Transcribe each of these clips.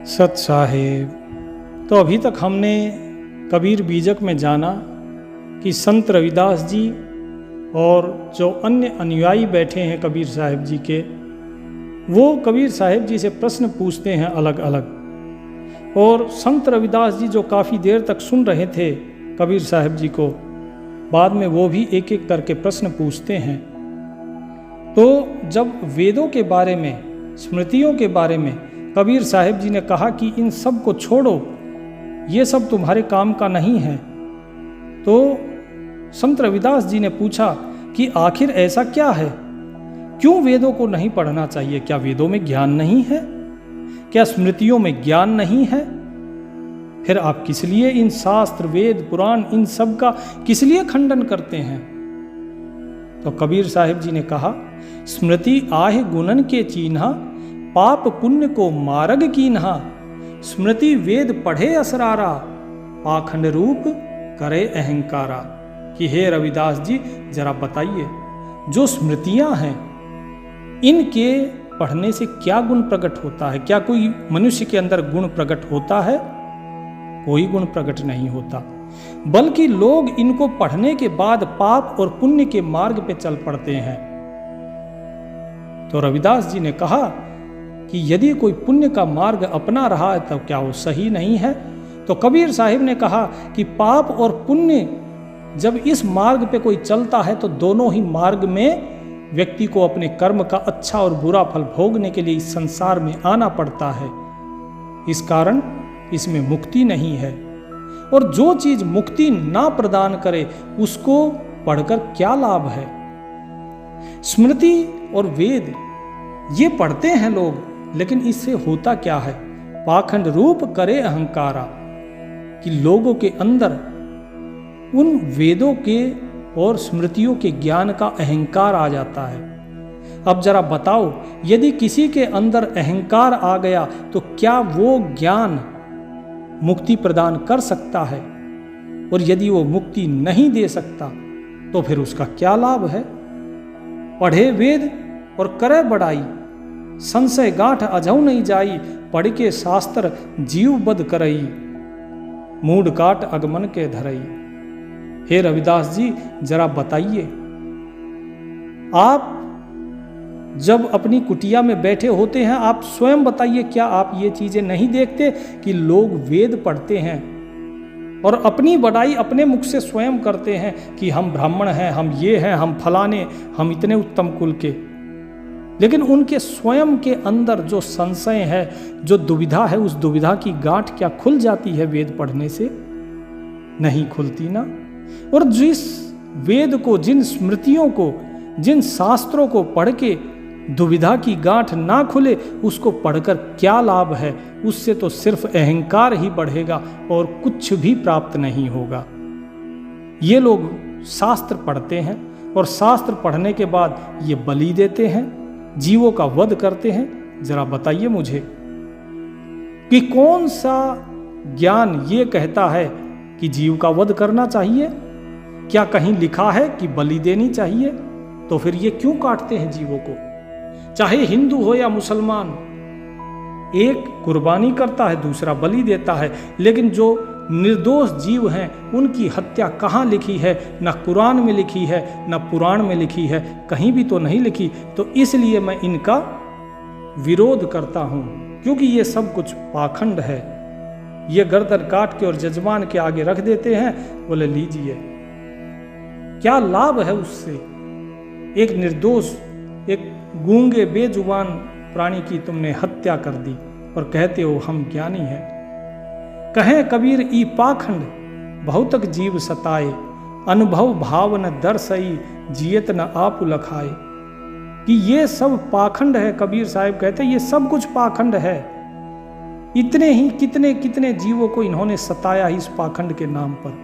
सत साहेब। तो अभी तक हमने कबीर बीजक में जाना कि संत रविदास जी और जो अन्य अनुयायी बैठे हैं कबीर साहिब जी के, वो कबीर साहिब जी से प्रश्न पूछते हैं अलग अलग। और संत रविदास जी जो काफ़ी देर तक सुन रहे थे कबीर साहिब जी को, बाद में वो भी एक एक करके प्रश्न पूछते हैं। तो जब वेदों के बारे में, स्मृतियों के बारे में कबीर साहिब जी ने कहा कि इन सब को छोड़ो, ये सब तुम्हारे काम का नहीं है, तो संत रविदास जी ने पूछा कि आखिर ऐसा क्या है, क्यों वेदों को नहीं पढ़ना चाहिए? क्या वेदों में ज्ञान नहीं है? क्या स्मृतियों में ज्ञान नहीं है? फिर आप किस लिए इन शास्त्र, वेद, पुराण, इन सब का किस लिए खंडन करते हैं? तो कबीर साहिब जी ने कहा, स्मृति आह गुणन के चीन्हा, पाप पुण्य को मार्ग कीन्हा। स्मृति वेद पढ़े असरारा, पाखंड रूप करे अहंकारा। कि हे रविदास जी, जरा बताइए, जो स्मृतियां हैं इनके पढ़ने से क्या गुण प्रकट होता है? क्या कोई मनुष्य के अंदर गुण प्रकट होता है? कोई गुण प्रकट नहीं होता, बल्कि लोग इनको पढ़ने के बाद पाप और पुण्य के मार्ग पे चल पड़ते हैं। तो रविदास जी ने कहा कि यदि कोई पुण्य का मार्ग अपना रहा है तो क्या वो सही नहीं है? तो कबीर साहिब ने कहा कि पाप और पुण्य जब इस मार्ग पे कोई चलता है तो दोनों ही मार्ग में व्यक्ति को अपने कर्म का अच्छा और बुरा फल भोगने के लिए इस संसार में आना पड़ता है। इस कारण इसमें मुक्ति नहीं है, और जो चीज मुक्ति ना प्रदान करे उसको पढ़कर क्या लाभ है? स्मृति और वेद ये पढ़ते हैं लोग, लेकिन इससे होता क्या है? पाखंड रूप करे अहंकारा, कि लोगों के अंदर उन वेदों के और स्मृतियों के ज्ञान का अहंकार आ जाता है। अब जरा बताओ, यदि किसी के अंदर अहंकार आ गया तो क्या वो ज्ञान मुक्ति प्रदान कर सकता है? और यदि वो मुक्ति नहीं दे सकता तो फिर उसका क्या लाभ है? पढ़े वेद और करे बड़ाई, संशय गांठ अझऊ नहीं जाई। पढ़ के शास्त्र जीव बद करई, मूड काट अगमन के धरई। हे रविदास जी, जरा बताइए, आप जब अपनी कुटिया में बैठे होते हैं, आप स्वयं बताइए, क्या आप ये चीजें नहीं देखते कि लोग वेद पढ़ते हैं और अपनी बड़ाई अपने मुख से स्वयं करते हैं कि हम ब्राह्मण हैं, हम ये हैं, हम फलाने, हम इतने उत्तम कुल के, लेकिन उनके स्वयं के अंदर जो संशय है, जो दुविधा है, उस दुविधा की गांठ क्या खुल जाती है वेद पढ़ने से? नहीं खुलती ना। और जिस वेद को, जिन स्मृतियों को, जिन शास्त्रों को पढ़ के दुविधा की गांठ ना खुले, उसको पढ़कर क्या लाभ है? उससे तो सिर्फ अहंकार ही बढ़ेगा और कुछ भी प्राप्त नहीं होगा। ये लोग शास्त्र पढ़ते हैं और शास्त्र पढ़ने के बाद ये बलि देते हैं, जीवों का वध करते हैं। जरा बताइए मुझे कि कौन सा ज्ञान ये कहता है कि जीव का वध करना चाहिए? क्या कहीं लिखा है कि बलि देनी चाहिए? तो फिर ये क्यों काटते हैं जीवों को? चाहे हिंदू हो या मुसलमान, एक कुर्बानी करता है, दूसरा बलि देता है, लेकिन जो निर्दोष जीव हैं उनकी हत्या कहाँ लिखी है? न कुरान में लिखी है, न पुराण में लिखी है, कहीं भी तो नहीं लिखी। तो इसलिए मैं इनका विरोध करता हूँ, क्योंकि ये सब कुछ पाखंड है। ये गर्दन काट के और जजमान के आगे रख देते हैं, बोले लीजिए। क्या लाभ है उससे? एक निर्दोष, एक गूंगे बेजुबान प्राणी की तुमने हत्या कर दी और कहते हो हम ज्ञानी हैं। कहें कबीर ई पाखंड, बहुतक जीव सताए। अनुभव भाव न दर्शई, जियत न आप लखाए। कि ये सब पाखंड है। कबीर साहिब कहते ये सब कुछ पाखंड है। इतने ही कितने कितने जीवों को इन्होंने सताया इस पाखंड के नाम पर।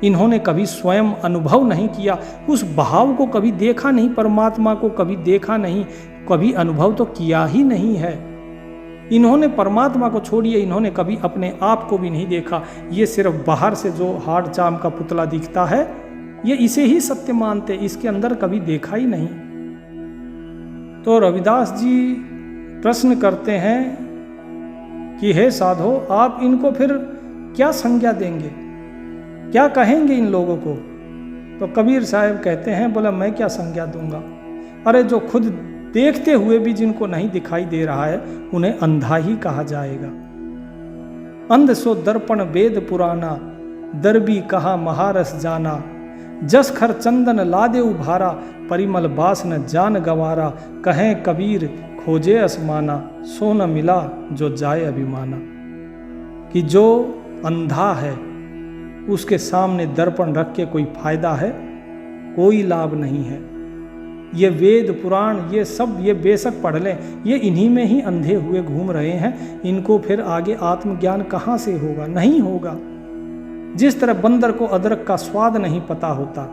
इन्होंने कभी स्वयं अनुभव नहीं किया, उस भाव को कभी देखा नहीं, परमात्मा को कभी देखा नहीं, कभी अनुभव तो किया ही नहीं है। इन्होंने परमात्मा को छोड़िए, इन्होंने कभी अपने आप को भी नहीं देखा। ये सिर्फ बाहर से जो हाड़ चाम का पुतला दिखता है, ये इसे ही सत्य मानते, इसके अंदर कभी देखा ही नहीं। तो रविदास जी प्रश्न करते हैं कि हे साधो, आप इनको फिर क्या संज्ञा देंगे, क्या कहेंगे इन लोगों को? तो कबीर साहब कहते हैं, बोला मैं क्या संज्ञा दूंगा? अरे जो खुद देखते हुए भी जिनको नहीं दिखाई दे रहा है उन्हें अंधा ही कहा जाएगा। अंध सो दर्पण वेद पुराना, दरबी कहा महारस जाना। जस खर चंदन लादे उभारा, परिमल बास न जान गवारा। कहें कबीर खोजे असमाना, सो न मिला जो जाए अभिमाना। कि जो अंधा है उसके सामने दर्पण रख के कोई फायदा है? कोई लाभ नहीं है। ये वेद पुराण ये सब ये बेशक पढ़ लें, ये इन्हीं में ही अंधे हुए घूम रहे हैं। इनको फिर आगे आत्मज्ञान कहाँ से होगा? नहीं होगा। जिस तरह बंदर को अदरक का स्वाद नहीं पता होता,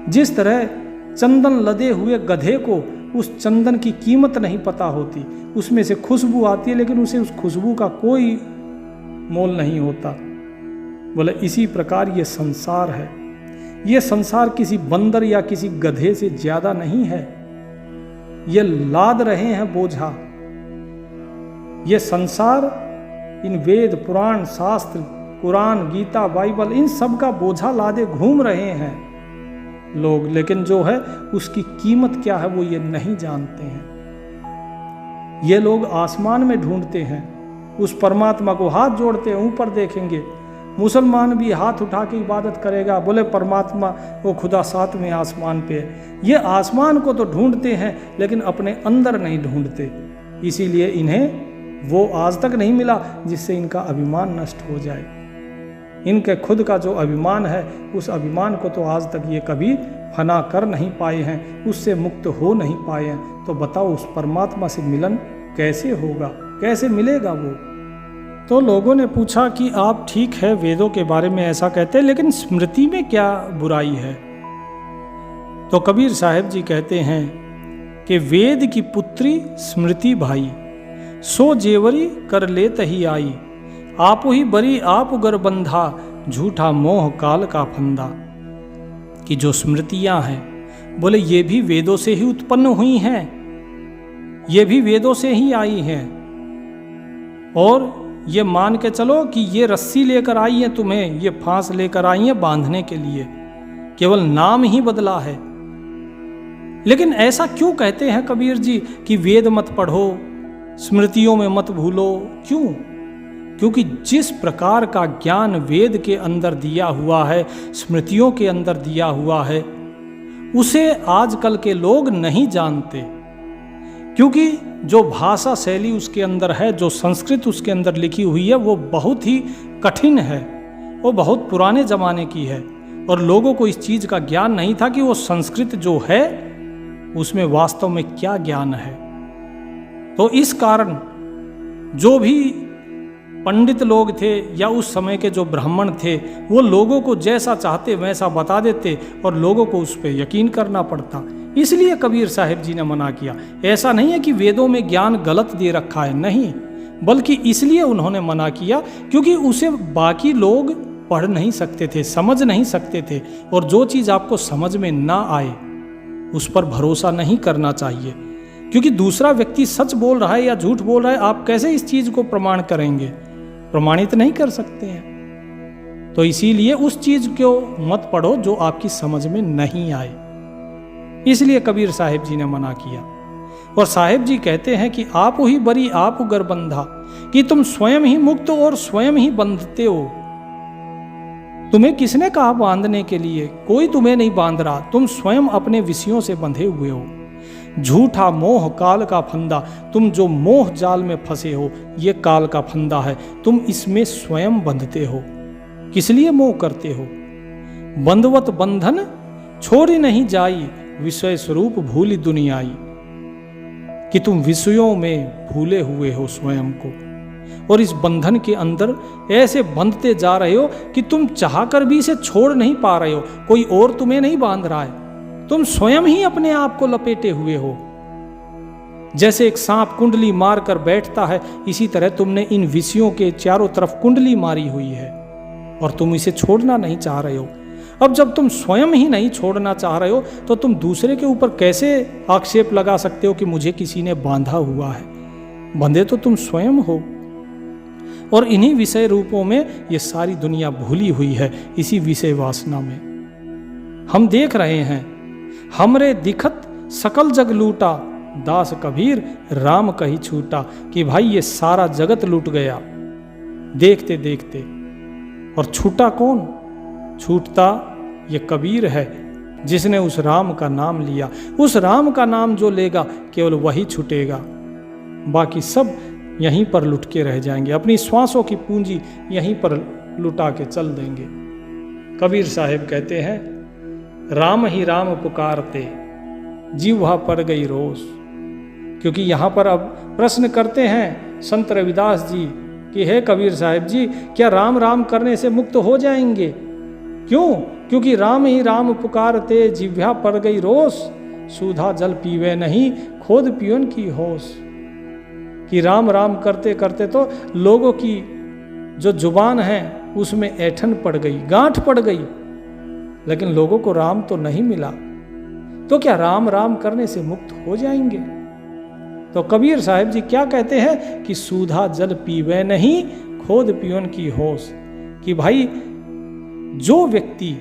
जिस तरह चंदन लदे हुए गधे को उस चंदन की कीमत नहीं पता होती, उसमें से खुशबू आती है लेकिन उसे उस खुशबू का कोई मोल नहीं होता, बोले इसी प्रकार ये संसार है। ये संसार किसी बंदर या किसी गधे से ज्यादा नहीं है। ये लाद रहे हैं बोझा। ये संसार इन वेद पुराण शास्त्र कुरान गीता बाइबल इन सब का बोझा लादे घूम रहे हैं लोग, लेकिन जो है उसकी कीमत क्या है वो ये नहीं जानते हैं। ये लोग आसमान में ढूंढते हैं उस परमात्मा को, हाथ जोड़ते हैं ऊपर देखेंगे। मुसलमान भी हाथ उठा के इबादत करेगा, बोले परमात्मा वो खुदा सातवें आसमान पे है। ये आसमान को तो ढूंढते हैं लेकिन अपने अंदर नहीं ढूंढते, इसीलिए इन्हें वो आज तक नहीं मिला जिससे इनका अभिमान नष्ट हो जाए। इनके खुद का जो अभिमान है उस अभिमान को तो आज तक ये कभी फना कर नहीं पाए हैं, उससे मुक्त हो नहीं पाए हैं। तो बताओ उस परमात्मा से मिलन कैसे होगा, कैसे मिलेगा वो? तो लोगों ने पूछा कि आप ठीक है वेदों के बारे में ऐसा कहते हैं, लेकिन स्मृति में क्या बुराई है? तो कबीर साहब जी कहते हैं कि वेद की पुत्री स्मृति भाई, सो जेवरी कर लेत ही आई। आप ही बरी आप गर बंधा, झूठा मोह काल का फंदा। कि जो स्मृतियां हैं बोले ये भी वेदों से ही उत्पन्न हुई हैं, ये भी वेदों से ही आई हैं। और ये मान के चलो कि ये रस्सी लेकर आई है तुम्हें, ये फांस लेकर आई है बांधने के लिए, केवल नाम ही बदला है। लेकिन ऐसा क्यों कहते हैं कबीर जी कि वेद मत पढ़ो, स्मृतियों में मत भूलो? क्यों? क्योंकि जिस प्रकार का ज्ञान वेद के अंदर दिया हुआ है, स्मृतियों के अंदर दिया हुआ है, उसे आजकल के लोग नहीं जानते। क्योंकि जो भाषा शैली उसके अंदर है, जो संस्कृत उसके अंदर लिखी हुई है, वो बहुत ही कठिन है, वो बहुत पुराने ज़माने की है। और लोगों को इस चीज़ का ज्ञान नहीं था कि वो संस्कृत जो है उसमें वास्तव में क्या ज्ञान है। तो इस कारण जो भी पंडित लोग थे या उस समय के जो ब्राह्मण थे, वो लोगों को जैसा चाहते वैसा बता देते और लोगों को उस पर यकीन करना पड़ता। इसलिए कबीर साहब जी ने मना किया। ऐसा नहीं है कि वेदों में ज्ञान गलत दे रखा है, नहीं, बल्कि इसलिए उन्होंने मना किया क्योंकि उसे बाकी लोग पढ़ नहीं सकते थे, समझ नहीं सकते थे। और जो चीज़ आपको समझ में ना आए उस पर भरोसा नहीं करना चाहिए, क्योंकि दूसरा व्यक्ति सच बोल रहा है या झूठ बोल रहा है, आप कैसे इस चीज़ को प्रमाण करेंगे? प्रमाणित नहीं कर सकते हैं। तो इसीलिए उस चीज़ को मत पढ़ो जो आपकी समझ में नहीं आए। इसलिए कबीर साहिब जी ने मना किया। और साहिब जी कहते हैं कि आप ही बरी आप गर बंधा, कि तुम स्वयं ही मुक्त और स्वयं ही बंधते हो। तुम्हें किसने कहा बांधने के लिए? कोई तुम्हें नहीं बांध रहा, तुम स्वयं अपने विषयों से बंधे हुए हो। झूठा मोह काल का फंदा, तुम जो मोह जाल में फंसे हो ये काल का फंदा है, तुम इसमें स्वयं बंधते हो। किस लिए मोह करते हो? बंधवत बंधन छोड़ी नहीं जाई, विषय स्वरूप भूली दुनियाई। कि तुम विषयों में भूले हुए हो स्वयं को, और इस बंधन के अंदर ऐसे बंधते जा रहे हो कि तुम चाहकर भी इसे छोड़ नहीं पा रहे हो। कोई और तुम्हें नहीं बांध रहा है, तुम स्वयं ही अपने आप को लपेटे हुए हो। जैसे एक सांप कुंडली मार कर बैठता है, इसी तरह तुमने इन विषयों के चारों तरफ कुंडली मारी हुई है और तुम इसे छोड़ना नहीं चाह रहे हो। अब जब तुम स्वयं ही नहीं छोड़ना चाह रहे हो तो तुम दूसरे के ऊपर कैसे आक्षेप लगा सकते हो कि मुझे किसी ने बांधा हुआ है? बंधे तो तुम स्वयं हो। और इन्हीं विषय रूपों में ये सारी दुनिया भूली हुई है, इसी विषय वासना में। हम देख रहे हैं, हमरे दिखत सकल जग लूटा, दास कबीर राम कही छूटा, कि भाई ये सारा जगत लूट गया देखते देखते। और छूटा कौन? छूटता ये कबीर है, जिसने उस राम का नाम लिया। उस राम का नाम जो लेगा केवल वही छूटेगा, बाकी सब यहीं पर लुट के रह जाएंगे, अपनी श्वासों की पूंजी यहीं पर लुटा के चल देंगे। कबीर साहब कहते हैं, राम ही राम पुकारते, जीवा पड़ गई रोस। क्योंकि यहाँ पर अब प्रश्न करते हैं संत रविदास जी कि हे कबीर साहब जी, क्या राम राम करने से मुक्त हो जाएंगे? क्यों? क्योंकि राम ही राम पुकारते, जिह्वा पड़ गई रोस, सुधा जल पीवे नहीं, खोद पियोन की होश। कि राम राम करते करते तो लोगों की जो जुबान है उसमें ऐठन पड़ गई, गांठ पड़ गई, लेकिन लोगों को राम तो नहीं मिला। तो क्या राम राम करने से मुक्त हो जाएंगे? तो कबीर साहब जी क्या कहते हैं कि सूधा जल पीवे नहीं, खोद पियोन की होश। कि भाई जो व्यक्ति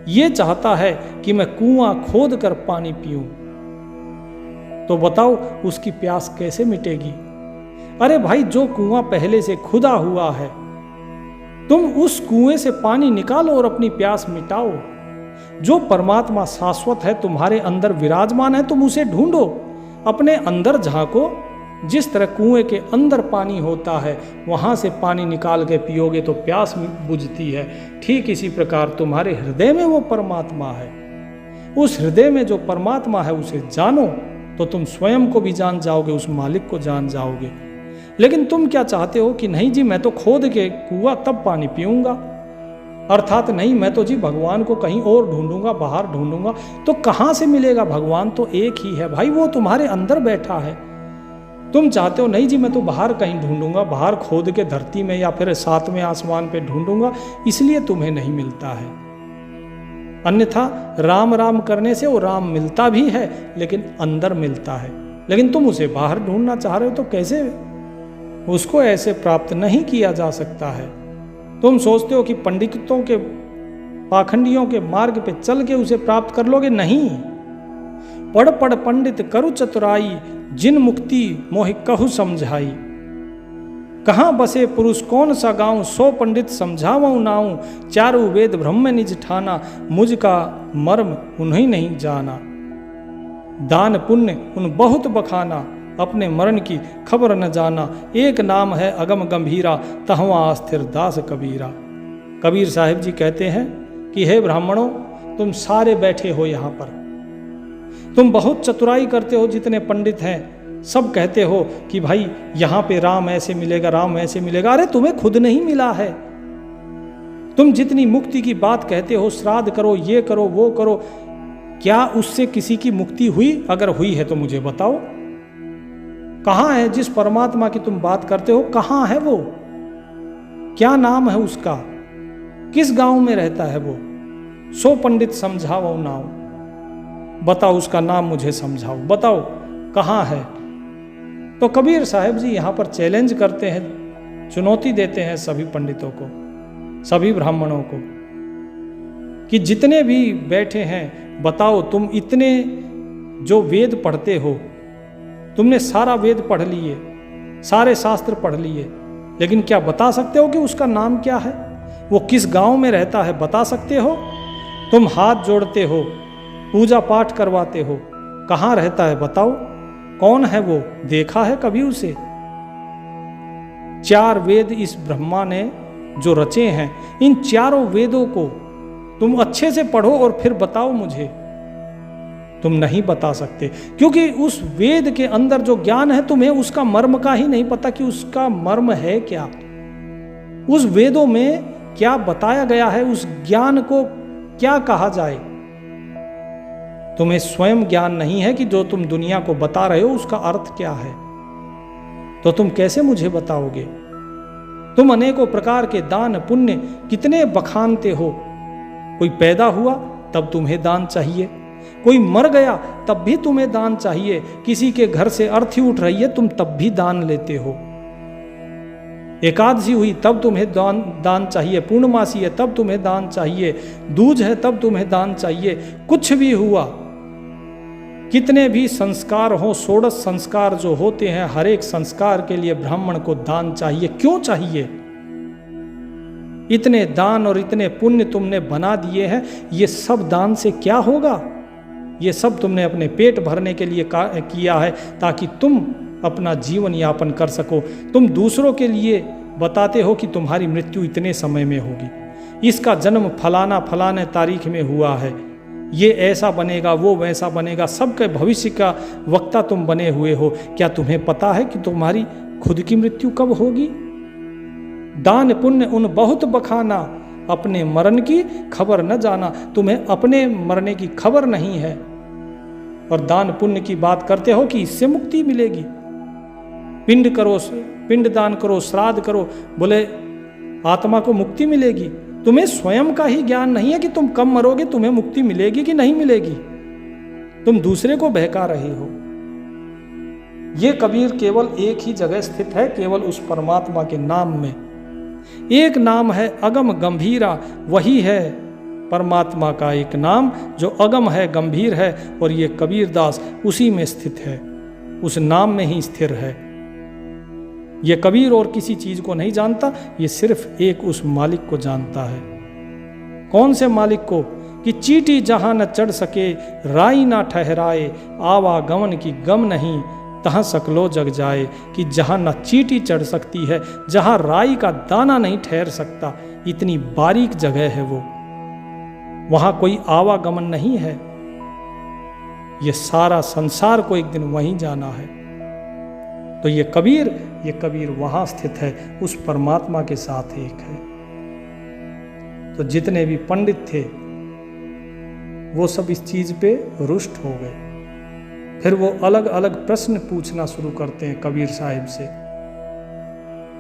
ये चाहता है कि मैं कुआं खोद कर पानी पीऊं, तो बताओ उसकी प्यास कैसे मिटेगी? अरे भाई, जो कुआं पहले से खुदा हुआ है, तुम उस कुएं से पानी निकालो और अपनी प्यास मिटाओ। जो परमात्मा शाश्वत है, तुम्हारे अंदर विराजमान है, तुम उसे ढूंढो, अपने अंदर झांको। जिस तरह कुएं के अंदर पानी होता है, वहां से पानी निकाल के पियोगे तो प्यास बुझती है। ठीक इसी प्रकार तुम्हारे हृदय में वो परमात्मा है। उस हृदय में जो परमात्मा है उसे जानो, तो तुम स्वयं को भी जान जाओगे, उस मालिक को जान जाओगे। लेकिन तुम क्या चाहते हो कि नहीं जी, मैं तो खोद के कुआं तब पानी पीऊंगा, अर्थात नहीं, मैं तो जी भगवान को कहीं और ढूंढूंगा, बाहर ढूंढूंगा। तो कहाँ से मिलेगा? भगवान तो एक ही है भाई, वो तुम्हारे अंदर बैठा है। तुम चाहते हो नहीं जी, मैं तो बाहर कहीं ढूंढूंगा, बाहर खोद के धरती में या फिर सातवें आसमान पे ढूंढूंगा, इसलिए तुम्हें नहीं मिलता है। अन्यथा राम राम करने से वो राम मिलता भी है, लेकिन अंदर मिलता है। लेकिन तुम उसे बाहर ढूंढना चाह रहे हो, तो कैसे? उसको ऐसे प्राप्त नहीं किया जा सकता है। तुम सोचते हो कि पंडितों के, पाखंडियों के मार्ग पे चल के उसे प्राप्त कर लोगे। नहीं। पढ़ पढ़ पंडित करु चतुराई, जिन मुक्ति मोहि कहु समझाई। कहाँ बसे पुरुष कौन सा गाँव, सो पंडित समझावऊँ नाऊँ। चारु वेद ब्रह्म निज ठाना, मुझ का मर्म उन्हीं नहीं जाना। दान पुण्य उन बहुत बखाना, अपने मरण की खबर न जाना। एक नाम है अगम गंभीरा, तहवा अस्थिर दास कबीरा। कबीर साहिब जी कहते हैं कि हे ब्राह्मणों, तुम सारे बैठे हो यहाँ पर, तुम बहुत चतुराई करते हो, जितने पंडित हैं सब कहते हो कि भाई यहाँ पे राम ऐसे मिलेगा, राम ऐसे मिलेगा। अरे तुम्हें खुद नहीं मिला है। तुम जितनी मुक्ति की बात कहते हो, श्राद्ध करो, ये करो, वो करो, क्या उससे किसी की मुक्ति हुई? अगर हुई है तो मुझे बताओ। कहाँ है जिस परमात्मा की तुम बात करते हो, कहाँ है वो? क्या नाम है उसका? किस गांव में रहता है वो? सो पंडित समझाओ नाओ, बताओ उसका नाम मुझे समझाओ, बताओ कहाँ है। तो कबीर साहब जी यहाँ पर चैलेंज करते हैं, चुनौती देते हैं सभी पंडितों को, सभी ब्राह्मणों को, कि जितने भी बैठे हैं, बताओ तुम इतने जो वेद पढ़ते हो, तुमने सारा वेद पढ़ लिए, सारे शास्त्र पढ़ लिए, लेकिन क्या बता सकते हो कि उसका नाम क्या है? वो किस गांव में रहता है? बता सकते हो? तुम हाथ जोड़ते हो, पूजा पाठ करवाते हो, कहाँ रहता है बताओ? कौन है वो? देखा है कभी उसे? 4 वेद इस ब्रह्मा ने जो रचे हैं, इन चारों वेदों को तुम अच्छे से पढ़ो और फिर बताओ मुझे। तुम नहीं बता सकते, क्योंकि उस वेद के अंदर जो ज्ञान है, तुम्हें उसका मर्म का ही नहीं पता कि उसका मर्म है क्या, उस वेदों में क्या बताया गया है, उस ज्ञान को क्या कहा जाए। तुम्हें स्वयं ज्ञान नहीं है कि जो तुम दुनिया को बता रहे हो उसका अर्थ क्या है, तो तुम कैसे मुझे बताओगे? तुम अनेकों प्रकार के दान पुण्य कितने बखानते हो। कोई पैदा हुआ तब तुम्हें दान चाहिए, कोई मर गया तब भी तुम्हें दान चाहिए, किसी के घर से अर्थी उठ रही है तुम तब भी दान लेते हो। एकादशी हुई तब तुम्हें दान चाहिए, पूर्णमासी है तब तुम्हें दान चाहिए, दूज है तब तुम्हें दान चाहिए। कुछ भी हुआ, कितने भी संस्कार हो, षोडश संस्कार जो होते हैं, हर एक संस्कार के लिए ब्राह्मण को दान चाहिए। क्यों चाहिए? इतने दान और इतने पुण्य तुमने बना दिए हैं, ये सब दान से क्या होगा? ये सब तुमने अपने पेट भरने के लिए किया है, ताकि तुम अपना जीवन यापन कर सको। तुम दूसरों के लिए बताते हो कि तुम्हारी मृत्यु इतने समय में होगी, इसका जन्म फलाना फलाने तारीख में हुआ है, ये ऐसा बनेगा, वो वैसा बनेगा, सबके भविष्य का वक्ता तुम बने हुए हो। क्या तुम्हें पता है कि तुम्हारी खुद की मृत्यु कब होगी? दान पुण्य उन बहुत बखाना, अपने मरण की खबर न जाना। तुम्हें अपने मरने की खबर नहीं है और दान पुण्य की बात करते हो कि इससे मुक्ति मिलेगी। पिंड करो, पिंड दान करो, श्राद्ध करो, बोले आत्मा को मुक्ति मिलेगी। तुम्हें स्वयं का ही ज्ञान नहीं है कि तुम कब मरोगे, तुम्हें मुक्ति मिलेगी कि नहीं मिलेगी। तुम दूसरे को बहका रहे हो। ये कबीर केवल एक ही जगह स्थित है, केवल उस परमात्मा के नाम में। एक नाम है अगम गंभीरा, वही है परमात्मा का एक नाम जो अगम है, गंभीर है, और ये कबीरदास उसी में स्थित है, उस नाम में ही स्थिर है। ये कबीर और किसी चीज को नहीं जानता, ये सिर्फ एक उस मालिक को जानता है। कौन से मालिक को? कि चींटी जहां न चढ़ सके, राई ना ठहराए, आवागमन की गम नहीं, तहाँ सकलो जग जाए। कि जहां न चींटी चढ़ सकती है, जहां राई का दाना नहीं ठहर सकता, इतनी बारीक जगह है वो, वहां कोई आवागमन नहीं है। ये सारा संसार को एक दिन वहीं जाना है। तो ये कबीर वहां स्थित है, उस परमात्मा के साथ एक है। तो जितने भी पंडित थे वो सब इस चीज पे रुष्ट हो गए। फिर वो अलग अलग प्रश्न पूछना शुरू करते हैं कबीर साहिब से।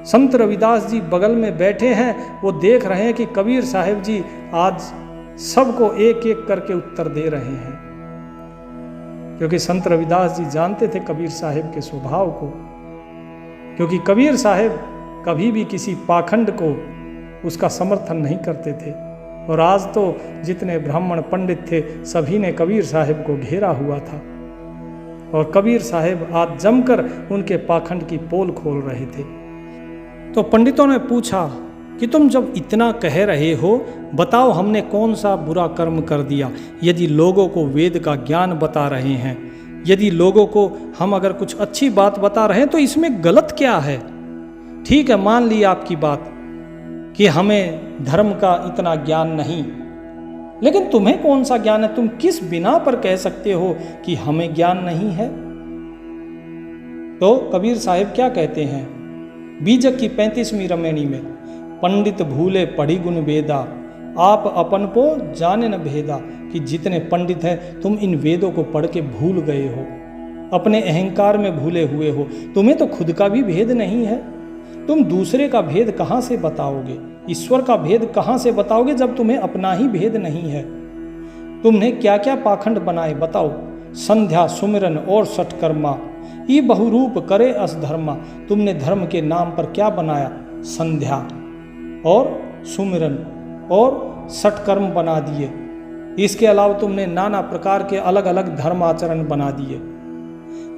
संत रविदास जी बगल में बैठे हैं, वो देख रहे हैं कि कबीर साहिब जी आज सबको एक एक करके उत्तर दे रहे हैं, क्योंकि संत रविदास जी जानते थे कबीर साहिब के स्वभाव को। क्योंकि कबीर साहिब कभी भी किसी पाखंड को उसका समर्थन नहीं करते थे। और आज तो जितने ब्राह्मण पंडित थे सभी ने कबीर साहिब को घेरा हुआ था, और कबीर साहिब आज जमकर उनके पाखंड की पोल खोल रहे थे। तो पंडितों ने पूछा कि तुम जब इतना कह रहे हो, बताओ हमने कौन सा बुरा कर्म कर दिया? यदि लोगों को वेद का ज्ञान बता रहे हैं, यदि लोगों को हम अगर कुछ अच्छी बात बता रहे हैं, तो इसमें गलत क्या है? ठीक है, मान ली आपकी बात कि हमें धर्म का इतना ज्ञान नहीं, लेकिन तुम्हें कौन सा ज्ञान है? तुम किस बिना पर कह सकते हो कि हमें ज्ञान नहीं है? तो कबीर साहिब क्या कहते हैं बीजक की 35वीं रमेणी में, पंडित भूले पढ़ी गुण वेदा, आप अपन को जाने न भेदा। कि जितने पंडित हैं तुम इन वेदों को पढ़ के भूल गए हो, अपने अहंकार में भूले हुए हो। तुम्हें तो खुद का भी भेद नहीं है, तुम दूसरे का भेद कहाँ से बताओगे? ईश्वर का भेद कहाँ से बताओगे जब तुम्हें अपना ही भेद नहीं है? तुमने क्या क्या पाखंड बनाए बताओ? संध्या सुमिरन और सठकर्मा, ये बहुरूप करे अस धर्मा। तुमने धर्म के नाम पर क्या बनाया? संध्या और सुमिरन और सठकर्म बना दिए। इसके अलावा तुमने नाना प्रकार के अलग अलग धर्म आचरण बना दिए।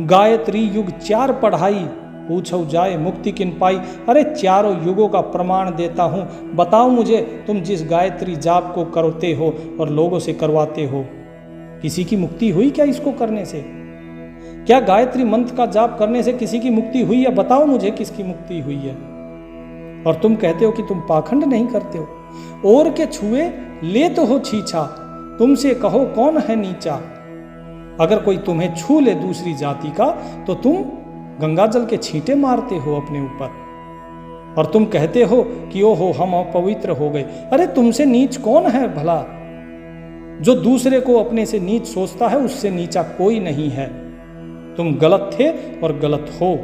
गायत्री युग 4 पढ़ाई, पूछो जाए मुक्ति किन पाई। अरे चारों युगों का प्रमाण देता हूँ, बताओ मुझे तुम जिस गायत्री जाप को करते हो और लोगों से करवाते हो, किसी की मुक्ति हुई क्या इसको करने से? क्या गायत्री मंत्र का जाप करने से किसी की मुक्ति हुई है? बताओ मुझे किसकी मुक्ति हुई है। और तुम कहते हो कि तुम पाखंड नहीं करते हो। और के छुए ले तो हो छीछा, तुमसे कहो कौन है नीचा। अगर कोई तुम्हें छू ले दूसरी जाति का, तो तुम गंगा जल के छींटे मारते हो अपने ऊपर और तुम कहते हो कि ओहो हम अपवित्र हो गए। अरे तुमसे नीच कौन है भला? जो दूसरे को अपने से नीच सोचता है उससे नीचा कोई नहीं है। तुम गलत थे और गलत हो,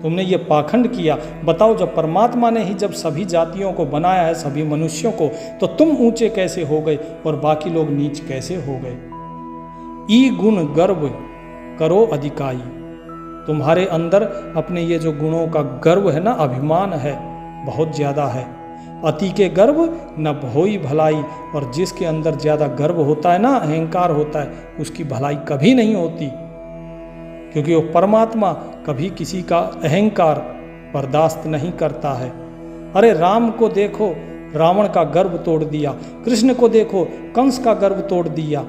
तुमने ये पाखंड किया। बताओ जब परमात्मा ने ही जब सभी जातियों को बनाया है, सभी मनुष्यों को, तो तुम ऊंचे कैसे हो गए और बाकी लोग नीच कैसे हो गए? ई गुण गर्व करो अधिकाई। तुम्हारे अंदर अपने ये जो गुणों का गर्व है ना, अभिमान है, बहुत ज़्यादा है। अति के गर्व न भोई भलाई, और जिसके अंदर ज़्यादा गर्व होता है ना, अहंकार होता है, उसकी भलाई कभी नहीं होती, क्योंकि वो परमात्मा कभी किसी का अहंकार बर्दाश्त नहीं करता है। अरे राम को देखो, रावण का गर्व तोड़ दिया। कृष्ण को देखो, कंस का गर्व तोड़ दिया।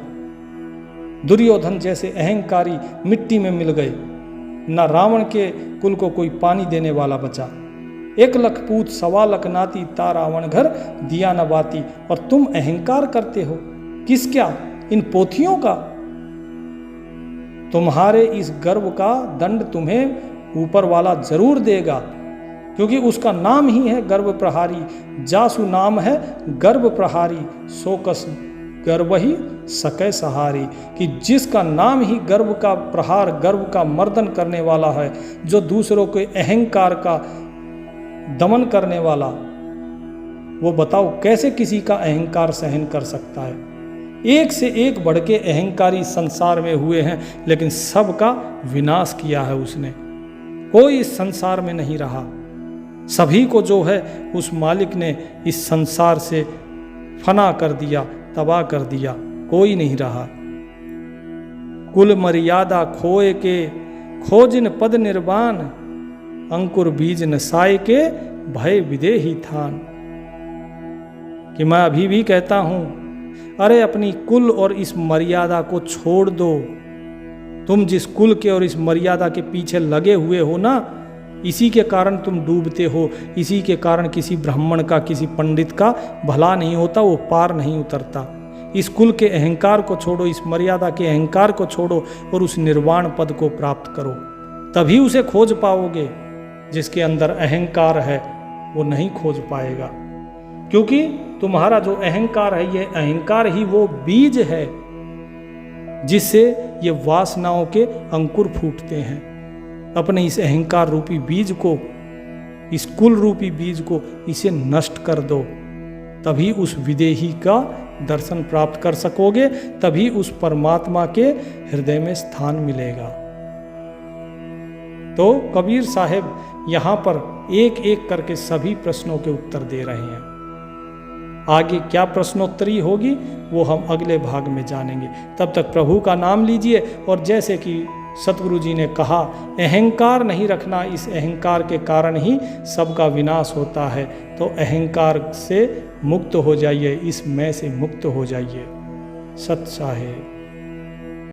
दुर्योधन जैसे अहंकारी मिट्टी में मिल गए। न रावण के कुल को कोई पानी देने वाला बचा। 1 लाख पूत 1.25 लाख नाती, ता रावण घर दिया न बाती। और तुम अहंकार करते हो किस क्या? इन पोथियों का। तुम्हारे इस गर्व का दंड तुम्हें ऊपर वाला जरूर देगा, क्योंकि उसका नाम ही है गर्व प्रहारी। जासु नाम है गर्व प्रहारी, सो कस गर्व ही सकै सहारी। कि जिसका नाम ही गर्व का प्रहार, गर्व का मर्दन करने वाला है, जो दूसरों के अहंकार का दमन करने वाला, वो बताओ कैसे किसी का अहंकार सहन कर सकता है। एक से एक बढ़ के अहंकारी संसार में हुए हैं, लेकिन सबका विनाश किया है उसने। कोई इस संसार में नहीं रहा। सभी को जो है उस मालिक ने इस संसार से फना कर दिया, तबाह कर दिया। कोई नहीं रहा। कुल मर्यादा खोए के, खोजिन पद निर्वाण, अंकुर बीज न साय के, भय विदेही थान। कि मैं अभी भी कहता हूं, अरे अपनी कुल और इस मर्यादा को छोड़ दो। तुम जिस कुल के और इस मर्यादा के पीछे लगे हुए हो ना, इसी के कारण तुम डूबते हो। इसी के कारण किसी ब्राह्मण का, किसी पंडित का भला नहीं होता, वो पार नहीं उतरता। इस कुल के अहंकार को छोड़ो, इस मर्यादा के अहंकार को छोड़ो और उस निर्वाण पद को प्राप्त करो, तभी उसे खोज पाओगे। जिसके अंदर अहंकार है वो नहीं खोज पाएगा, क्योंकि तुम्हारा जो अहंकार है, ये अहंकार ही वो बीज है जिससे ये वासनाओं के अंकुर फूटते हैं। अपने इस अहंकार रूपी बीज को, इस कुल रूपी बीज को, इसे नष्ट कर दो, तभी उस विदेही का दर्शन प्राप्त कर सकोगे, तभी उस परमात्मा के हृदय में स्थान मिलेगा। तो कबीर साहब यहाँ पर एक एक करके सभी प्रश्नों के उत्तर दे रहे हैं। आगे क्या प्रश्नोत्तरी होगी वो हम अगले भाग में जानेंगे। तब तक प्रभु का नाम लीजिए, और जैसे कि सतगुरु जी ने कहा, अहंकार नहीं रखना, इस अहंकार के कारण ही सबका विनाश होता है। तो अहंकार से मुक्त हो जाइए, इस मैं से मुक्त हो जाइए। सत साहेब।